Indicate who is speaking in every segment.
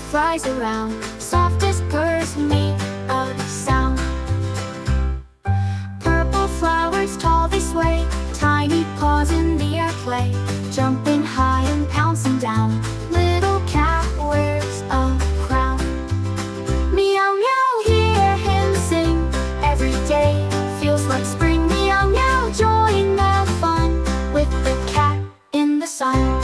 Speaker 1: flies around. Softest purrs make a sound. Purple flowers tall they sway. Tiny paws in the air play. Jumping high and pouncing down. Little cat wears a crown. Meow meow, hear him sing. Every day feels like spring. Meow meow, join the fun with the cat in the sun.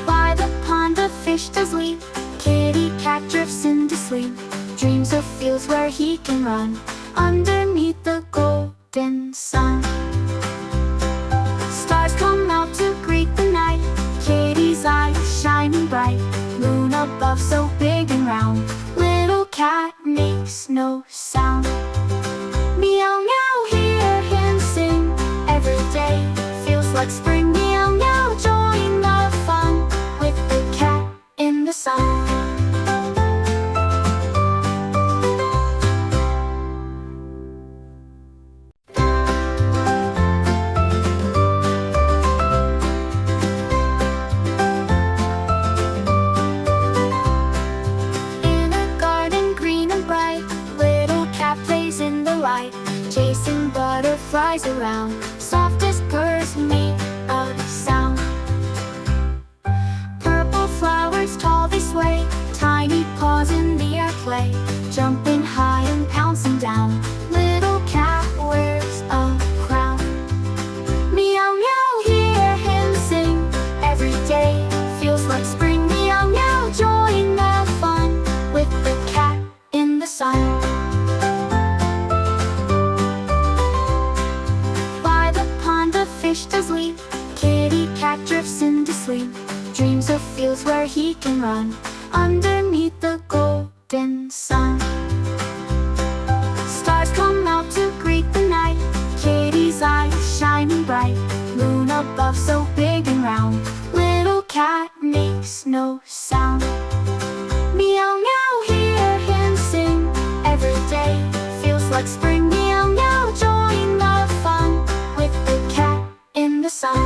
Speaker 1: By the pond the fish does leap. Kitty cat drifts into sleep. Dreams of fields where he can run underneath the golden sun. Stars come out to greet the night. Kitty's eyes shining bright. Moon above so big and round. Little cat makes no sound. Meow meow, hear him sing. Every day feels like spring. Meow meow, join the fun with the cat in the sun. Chasing butterflies around. Softest purrs make a sound. Purple flowers tall they sway. Tiny paws in the air play. Jumping high and pouncing down. Little cat wears a crown. Meow meow, hear him sing. Every day feels like spring. Meow meow, join the fun with the cat in the sun. Fish does leap. Kitty cat drifts into sleep. Dreams of fields where he can run underneath the golden sun. Stars come out to greet the night. Kitty's eyes shining bright. Moon above so big and round. Little cat makes no sound. Meow meow, hear him sing. Every day feels like spring. Meow meow, join the fun with the cat in the sun.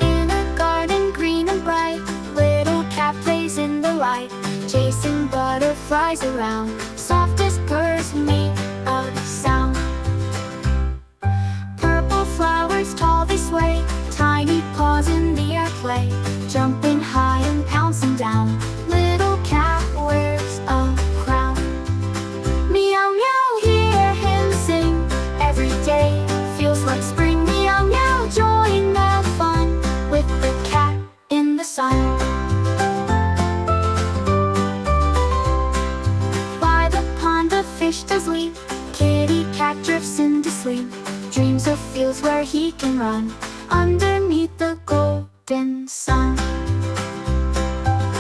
Speaker 1: In a garden green and bright, little cat plays in the light. Chasing butterflies around. Softest purrs make a sound. Flowers tall they sway. Tiny paws in the air play. Jumping high and pouncing down. Little cat wears a crown. Meow meow, hear him sing. Every day feels like spring. Meow meow, join the fun with the cat in the sun. By the pond the fish does leap. Kitty cat drifts into sleep. Dreams of fields where he can run underneath the golden sun.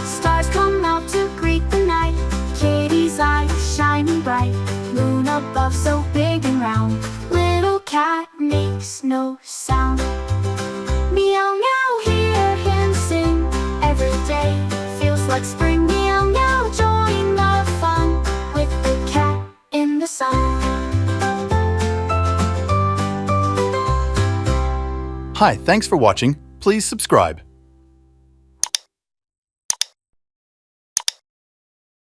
Speaker 1: Stars come out to greet the night. Kitty's eyes shining bright. Moon above so big and round. Little cat makes no sound. Meow meow, hear him sing. Every day feels like spring. Meow meow, join the fun with the cat in the sun.
Speaker 2: Hi, thanks for watching. Please subscribe.